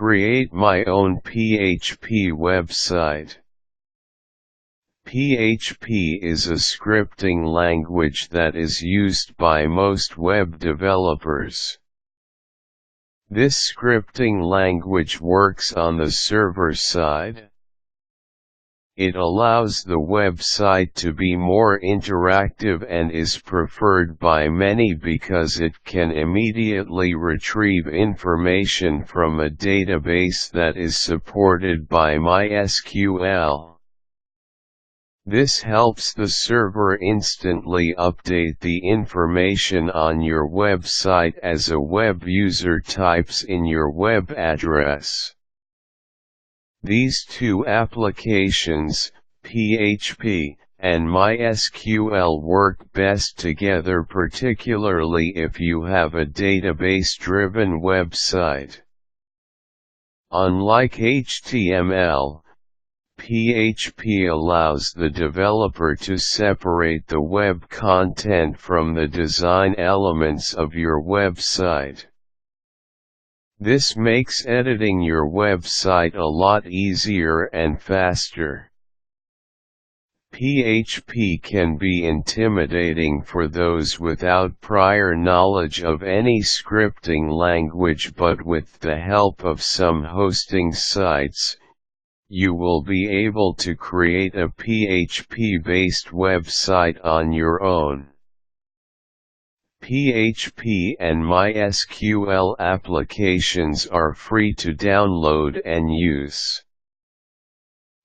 create my own PHP website. PHP is a scripting language that is used by most web developers. This scripting language works on the server side. It allows the website to be more interactive and is preferred by many because it can immediately retrieve information from a database that is supported by MySQL. This helps the server instantly update the information on your website as a web user types in your web address. These two applications, PHP and MySQL, work best together, particularly if you have a database-driven website. Unlike HTML, PHP allows the developer to separate the web content from the design elements of your website. This makes editing your website a lot easier and faster. PHP can be intimidating for those without prior knowledge of any scripting language, but with the help of some hosting sites, you will be able to create a PHP-based website on your own. PHP and MySQL applications are free to download and use.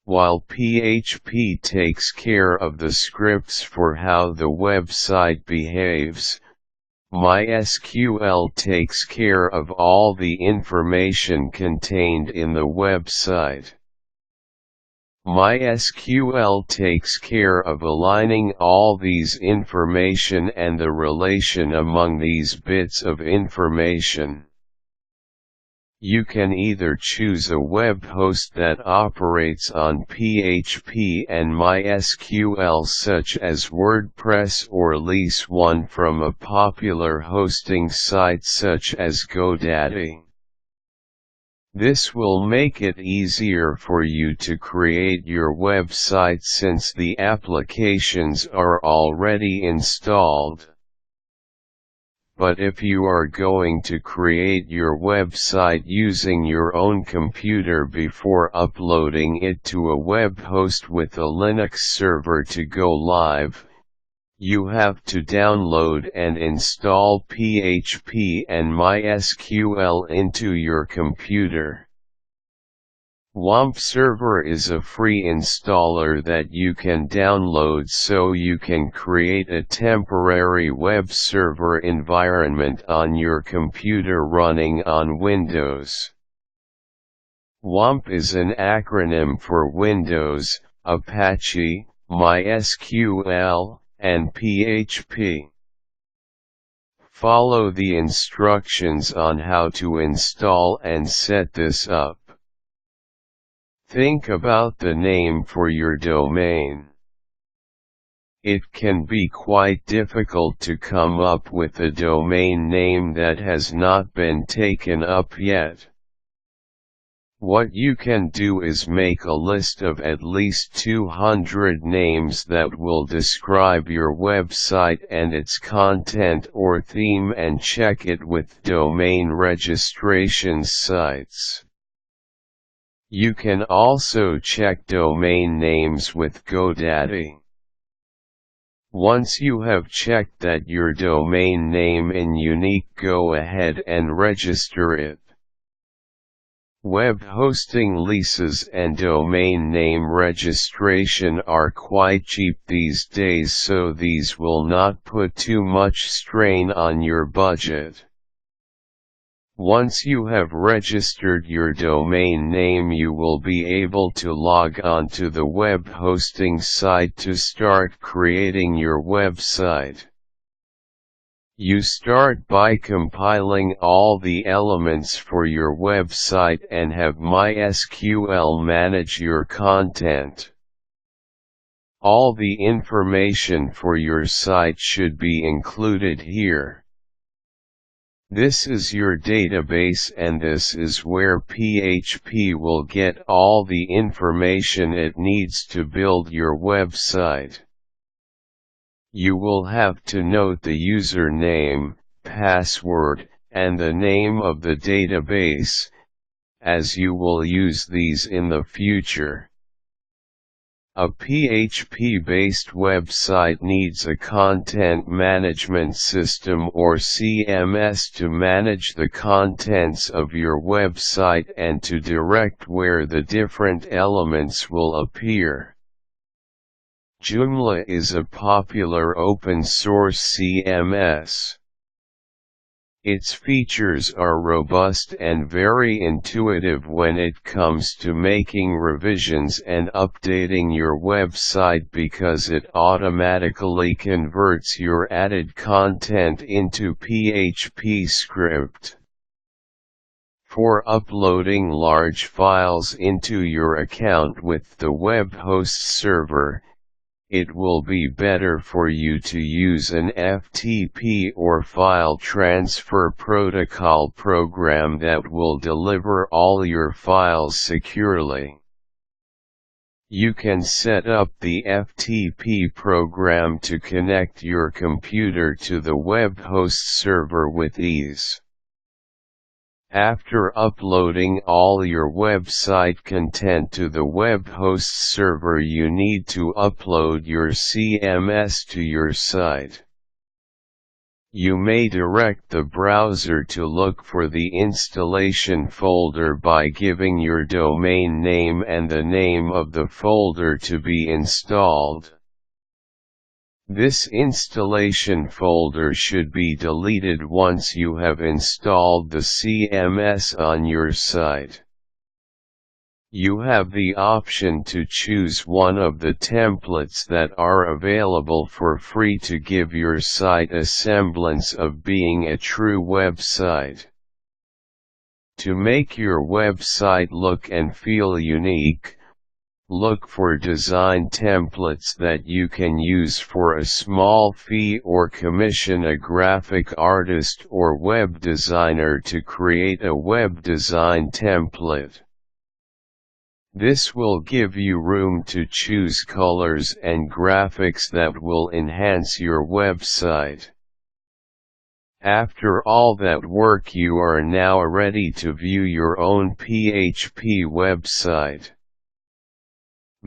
While PHP takes care of the scripts for how the website behaves, MySQL takes care of all the information contained in the website. MySQL takes care of aligning all these information and the relation among these bits of information. You can either choose a web host that operates on PHP and MySQL, such as WordPress, or lease one from a popular hosting site such as GoDaddy. This will make it easier for you to create your website since the applications are already installed. But if you are going to create your website using your own computer before uploading it to a web host with a Linux server to go live, you have to download and install PHP and MySQL into your computer. WAMP Server is a free installer that you can download so you can create a temporary web server environment on your computer running on Windows. WAMP is an acronym for Windows, Apache, MySQL, and PHP. Follow the instructions on how to install and set this up. Think about the name for your domain. It can be quite difficult to come up with a domain name that has not been taken up yet. What you can do is make a list of at least 200 names that will describe your website and its content or theme, and check it with domain registration sites. You can also check domain names with GoDaddy. Once you have checked that your domain name is unique, go ahead and register it. Web hosting leases and domain name registration are quite cheap these days, so these will not put too much strain on your budget. Once you have registered your domain name, you will be able to log on to the web hosting site to start creating your website. You start by compiling all the elements for your website and have MySQL manage your content. All the information for your site should be included here. This is your database, and this is where PHP will get all the information it needs to build your website. You will have to note the username, password, and the name of the database, as you will use these in the future. A PHP-based website needs a content management system or CMS to manage the contents of your website and to direct where the different elements will appear. Joomla is a popular open-source CMS. Its features are robust and very intuitive when it comes to making revisions and updating your website because it automatically converts your added content into PHP script. For uploading large files into your account with the web host server, it will be better for you to use an FTP or file transfer protocol program that will deliver all your files securely. You can set up the FTP program to connect your computer to the web host server with ease. After uploading all your website content to the web host server, you need to upload your CMS to your site. You may direct the browser to look for the installation folder by giving your domain name and the name of the folder to be installed. This installation folder should be deleted once you have installed the CMS on your site. You have the option to choose one of the templates that are available for free to give your site a semblance of being a true website. To make your website look and feel unique, look for design templates that you can use for a small fee or commission a graphic artist or web designer to create a web design template. This will give you room to choose colors and graphics that will enhance your website. After all that work, you are now ready to view your own PHP website.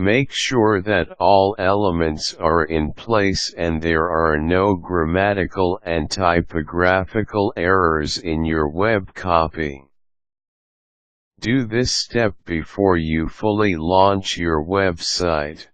Make sure that all elements are in place and there are no grammatical and typographical errors in your web copy. Do this step before you fully launch your website.